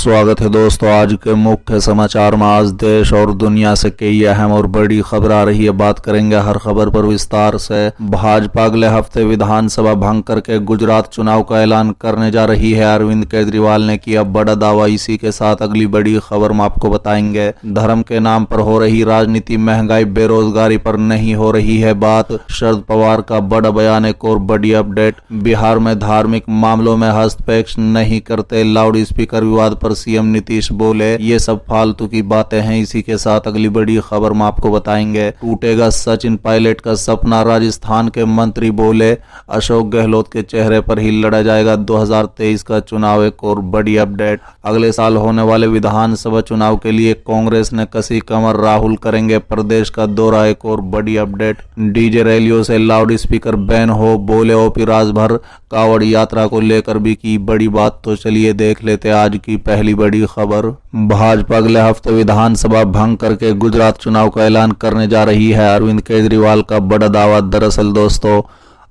स्वागत है दोस्तों। आज के मुख्य समाचार में आज देश और दुनिया से कई अहम और बड़ी खबर आ रही है। बात करेंगे हर खबर पर विस्तार से। भाजपा अगले हफ्ते विधानसभा भंग करके गुजरात चुनाव का ऐलान करने जा रही है। अरविंद केजरीवाल ने किया बड़ा दावा। इसी के साथ अगली बड़ी खबर में आपको बताएंगे। धर्म के नाम पर हो रही राजनीति, महंगाई, बेरोजगारी पर नहीं हो रही है बात। शरद पवार का बड़ा बयान। एक और बड़ी अपडेट, बिहार में धार्मिक मामलों में हस्तक्षेप नहीं करते, लाउड स्पीकर विवाद पर सीएम नीतीश बोले। ये सब फालतू की बातें हैं। इसी के साथ अगली बड़ी खबर में आपको बताएंगे। टूटेगा सचिन पायलट का सपना, राजस्थान के मंत्री बोले। अशोक गहलोत के चेहरे पर ही लड़ा जाएगा 2023 का चुनाव। एक और बड़ी अपडेट, अगले साल होने वाले विधानसभा चुनाव के लिए कांग्रेस ने कसी कमर, राहुल करेंगे प्रदेश का दौरा। एक और बड़ी अपडेट, डीजे रैलियों से लाउड स्पीकर बैन हो, बोले ओपी राजभर। कांवड़ यात्रा को लेकर भी की बड़ी बात। तो चलिए देख लेते आज की पहली बड़ी खबर। भाजपा अगले हफ्ते विधानसभा भंग करके गुजरात चुनाव का ऐलान करने जा रही है। अरविंद केजरीवाल का बड़ा दावा। दरअसल दोस्तों,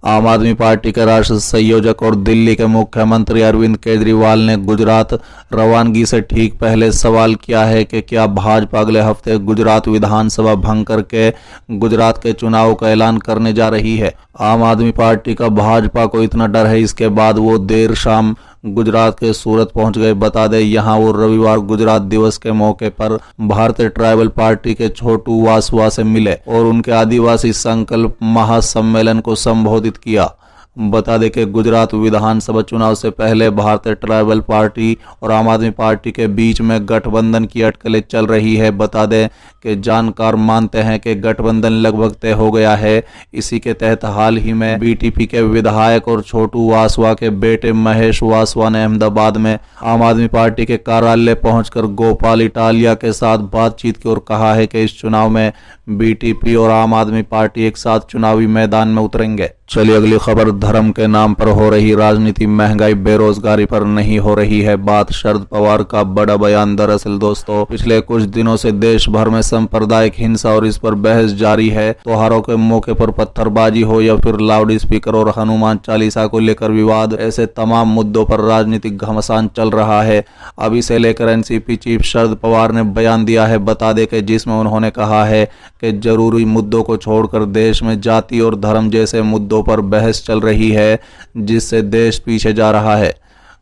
आम आदमी पार्टी के राष्ट्रीय संयोजक और दिल्ली के मुख्यमंत्री अरविंद केजरीवाल ने गुजरात रवानगी से ठीक पहले सवाल किया है कि क्या भाजपा अगले हफ्ते गुजरात विधानसभा भंग करके गुजरात के चुनाव का ऐलान करने जा रही है। आम आदमी पार्टी का भाजपा को इतना डर है, इसके बाद वो देर शाम गुजरात के सूरत पहुंच गए। बता दें, यहां वो रविवार गुजरात दिवस के मौके पर भारतीय ट्राइबल पार्टी के छोटू वासवा से मिले और उनके आदिवासी संकल्प महासम्मेलन को संबोधित किया। बता दें कि गुजरात विधानसभा चुनाव से पहले भारतीय ट्राइबल पार्टी और आम आदमी पार्टी के बीच में गठबंधन की अटकलें चल रही है। बता दें कि जानकार मानते हैं कि गठबंधन लगभग तय हो गया है। इसी के तहत हाल ही में बीटीपी के विधायक और छोटू वासवा के बेटे महेश वासवा ने अहमदाबाद में आम आदमी पार्टी के कार्यालय पहुंचकर गोपाल इटालिया के साथ बातचीत की और कहा है कि इस चुनाव में बीटीपी और आम आदमी पार्टी एक साथ चुनावी मैदान में उतरेंगे। चलिए अगली खबर, धर्म के नाम पर हो रही राजनीति, महंगाई, बेरोजगारी पर नहीं हो रही है बात। शरद पवार का बड़ा बयान। दरअसल दोस्तों, पिछले कुछ दिनों से देश भर में सांप्रदायिक हिंसा और इस पर बहस जारी है। त्योहारों के मौके पर पत्थरबाजी हो या फिर लाउड स्पीकर और हनुमान चालीसा को लेकर विवाद, ऐसे तमाम मुद्दों पर राजनीतिक घमासान चल रहा है। अब इसे लेकर एनसीपी चीफ शरद पवार ने बयान दिया है। बता दें कि जिसमें उन्होंने कहा है कि जरूरी मुद्दों को छोड़कर देश में जाति और धर्म जैसे मुद्दों पर बहस चल रही है, जिससे देश पीछे जा रहा है।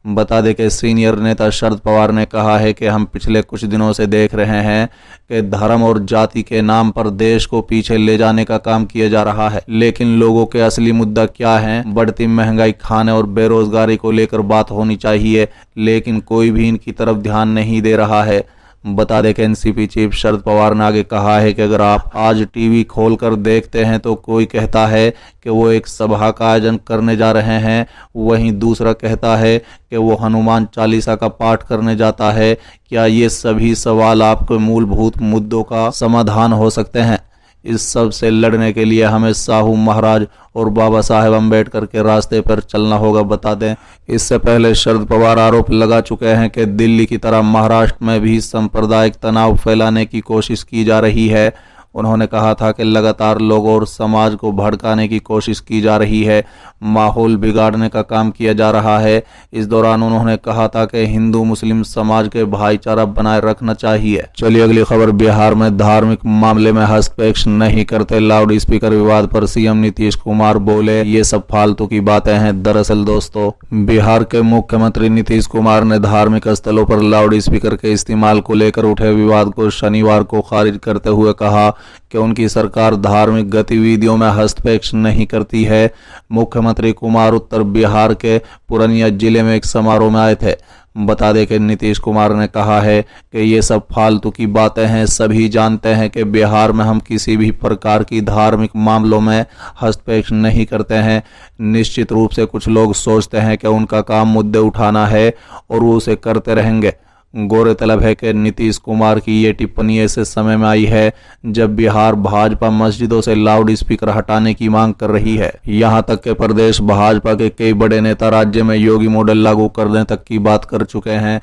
बता दें कि सीनियर नेता शरद पवार ने कहा है कि हम पिछले कुछ दिनों से देख रहे हैं कि धर्म और जाति के नाम पर देश को पीछे ले जाने का काम किया जा रहा है। लेकिन लोगों के असली मुद्दा क्या है? बढ़ती महंगाई, खाने और बेरोजगारी को लेकर बात होनी चाहिए, लेकिन कोई भी इनकी तरफ ध्यान नहीं दे रहा है। बता दें कि एनसीपी चीफ शरद पवार ने आगे कहा है कि अगर आप आज टीवी खोलकर देखते हैं तो कोई कहता है कि वो एक सभा का आयोजन करने जा रहे हैं, वहीं दूसरा कहता है कि वो हनुमान चालीसा का पाठ करने जाता है। क्या ये सभी सवाल आपके मूलभूत मुद्दों का समाधान हो सकते हैं? इस सब से लड़ने के लिए हमें साहू महाराज और बाबा साहेब अम्बेडकर के रास्ते पर चलना होगा। बता दें, इससे पहले शरद पवार आरोप लगा चुके हैं कि दिल्ली की तरह महाराष्ट्र में भी सांप्रदायिक तनाव फैलाने की कोशिश की जा रही है। उन्होंने कहा था कि लगातार लोगों और समाज को भड़काने की कोशिश की जा रही है, माहौल बिगाड़ने का काम किया जा रहा है। इस दौरान उन्होंने कहा था कि हिंदू मुस्लिम समाज के भाईचारा बनाए रखना चाहिए। चलिए अगली खबर, बिहार में धार्मिक मामले में हस्तक्षेप नहीं करते, लाउड स्पीकर विवाद पर सीएम नीतीश कुमार बोले। ये सब फालतू की बातें हैं। दरअसल दोस्तों, बिहार के मुख्यमंत्री नीतीश कुमार ने धार्मिक स्थलों पर लाउड स्पीकर के इस्तेमाल को लेकर उठे विवाद को शनिवार को खारिज करते हुए कहा कि उनकी सरकार धार्मिक गतिविधियों में हस्तक्षेप नहीं करती है। मुख्यमंत्री कुमार उत्तर बिहार के पूर्णिया जिले में एक समारोह में आए थे। बता दें कि नीतीश कुमार ने कहा है कि ये सब फालतू की बातें हैं। सभी जानते हैं कि बिहार में हम किसी भी प्रकार की धार्मिक मामलों में हस्तक्षेप नहीं करते हैं। निश्चित रूप से कुछ लोग सोचते हैं कि उनका काम मुद्दे उठाना है और वो उसे करते रहेंगे। गौरतलब है कि नीतीश कुमार की ये टिप्पणी ऐसे समय में आई है जब बिहार भाजपा मस्जिदों से लाउड स्पीकर हटाने की मांग कर रही है। यहां तक कि प्रदेश भाजपा के कई बड़े नेता राज्य में योगी मॉडल लागू करने तक की बात कर चुके हैं।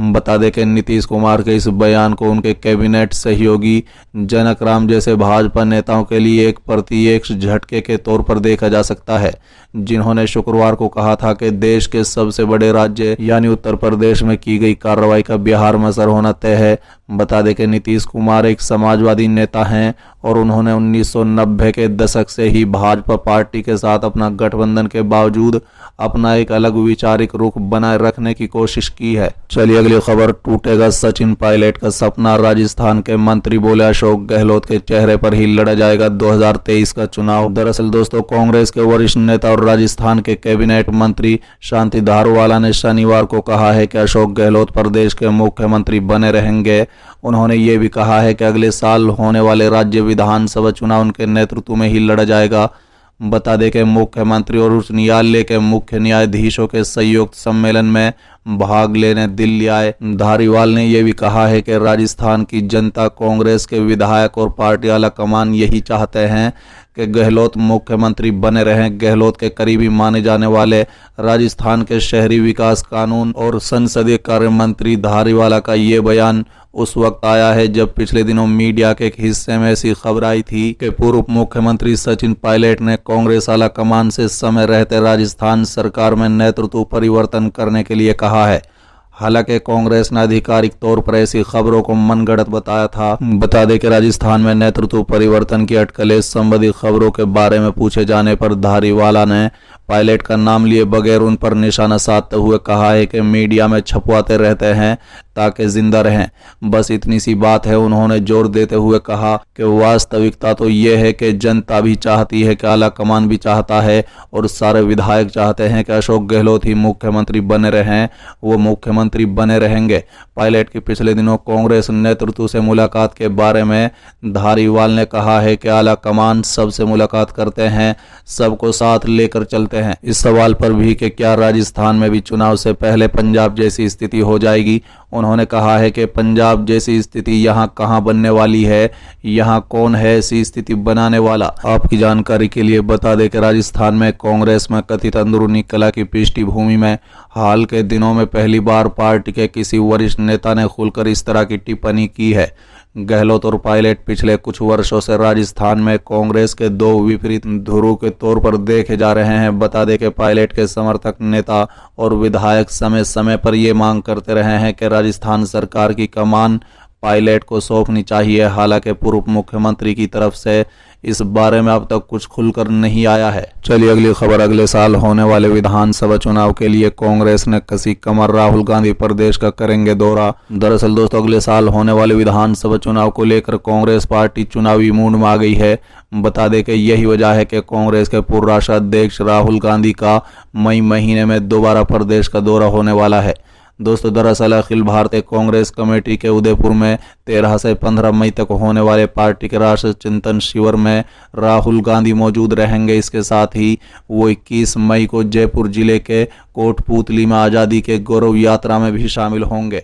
बता दें कि नीतीश कुमार के इस बयान को उनके कैबिनेट सहयोगी जनक राम जैसे भाजपा नेताओं के लिए एक प्रत्यक्ष झटके के तौर पर देखा जा सकता है, जिन्होंने शुक्रवार को कहा था कि देश के सबसे बड़े राज्य यानी उत्तर प्रदेश में की गई कार्रवाई का बिहार में असर होना तय है। बता दें कि नीतीश कुमार एक समाजवादी नेता हैं और उन्होंने 1990 के दशक से ही भाजपा पार्टी के साथ अपना गठबंधन के बावजूद अपना एक अलग वैचारिक रुख बनाए रखने की कोशिश की है। चलिए अगली खबर, टूटेगा सचिन पायलट का सपना, राजस्थान के मंत्री बोले अशोक गहलोत के चेहरे पर ही लड़ा जाएगा 2023 का चुनाव। दरअसल दोस्तों, कांग्रेस के वरिष्ठ नेता और राजस्थान के कैबिनेट मंत्री शांति धारीवाला ने शनिवार को कहा है कि अशोक गहलोत प्रदेश के मुख्यमंत्री बने रहेंगे। उन्होंने ये भी कहा है कि अगले साल होने वाले राज्य विधानसभा चुनाव उनके नेतृत्व में ही लड़ा जाएगा। बता दें कि मुख्यमंत्री और उच्च न्यायालय के मुख्य न्यायाधीशों के संयुक्त सम्मेलन में भाग लेने दिल्ली आए धारीवाल ने यह भी कहा है कि राजस्थान की जनता, कांग्रेस के विधायक और पार्टी आला कमान यही चाहते हैं कि गहलोत मुख्यमंत्री बने रहें। गहलोत के करीबी माने जाने वाले राजस्थान के शहरी विकास, कानून और संसदीय कार्य मंत्री धारीवाला का ये बयान उस वक्त आया है जब पिछले दिनों मीडिया के एक हिस्से में ऐसी खबर आई थी कि पूर्व मुख्यमंत्री सचिन पायलट ने कांग्रेस आला कमान से समय रहते राजस्थान सरकार में नेतृत्व परिवर्तन करने के लिए कहा है। हालांकि कांग्रेस ने आधिकारिक तौर पर ऐसी खबरों को मनगढ़ंत बताया था। बता दें कि राजस्थान में नेतृत्व परिवर्तन की अटकलें संबंधी खबरों के बारे में पूछे जाने पर धारीवाला ने पायलट का नाम लिए बगैर उन पर निशाना साधते हुए कहा है कि मीडिया में छपवाते रहते हैं ताकि जिंदा रहें, बस इतनी सी बात है। उन्होंने जोर देते हुए कहा कि वास्तविकता तो यह है कि जनता भी चाहती है कि आला कमान भी चाहता है और सारे विधायक चाहते हैं कि अशोक गहलोत ही मुख्यमंत्री बने रहें, वो मुख्यमंत्री बने रहेंगे। पायलट की पिछले दिनों कांग्रेस नेतृत्व से मुलाकात के बारे में धारीवाल ने कहा है कि आला कमान सबसे मुलाकात करते हैं, सबको साथ लेकर चलते हैं। इस सवाल पर भी कि क्या राजस्थान में भी चुनाव से पहले पंजाब जैसी स्थिति हो जाएगी, उन्होंने कहा है कि पंजाब जैसी स्थिति यहाँ कहाँ बनने वाली है, यहाँ कौन है ऐसी स्थिति बनाने वाला। आपकी जानकारी के लिए बता दें कि राजस्थान में कांग्रेस में कथित अंदरूनी कलह की पृष्ठभूमि में हाल के दिनों में पहली बार पार्टी के किसी वरिष्ठ नेता ने खुलकर इस तरह की टिप्पणी की है। गहलोत और पायलट पिछले कुछ वर्षों से राजस्थान में कांग्रेस के दो विपरीत ध्रुव के तौर पर देखे जा रहे हैं। बता दें कि पायलट के समर्थक नेता और विधायक समय समय पर ये मांग करते रहे हैं कि राजस्थान सरकार की कमान पायलट को सौंपनी चाहिए। हालांकि पूर्व मुख्यमंत्री की तरफ से इस बारे में अब तक कुछ खुलकर नहीं आया है। चलिए अगली खबर, अगले साल होने वाले विधानसभा चुनाव के लिए कांग्रेस ने कसी कमर, राहुल गांधी प्रदेश का करेंगे दौरा। दरअसल दोस्तों, अगले साल होने वाले विधानसभा चुनाव को लेकर कांग्रेस पार्टी चुनावी मूड में आ गई है। बता दें कि यही वजह है कि कांग्रेस के पूर्व राष्ट्रीय अध्यक्ष राहुल गांधी का मई महीने में दोबारा प्रदेश का दौरा होने वाला है। दोस्तों, दरअसल अखिल भारतीय कांग्रेस कमेटी के उदयपुर में 13 से 15 मई तक होने वाले पार्टी के राष्ट्रीय चिंतन शिविर में राहुल गांधी मौजूद रहेंगे। इसके साथ ही वो 21 मई को जयपुर जिले के कोटपूतली में आज़ादी के गौरव यात्रा में भी शामिल होंगे।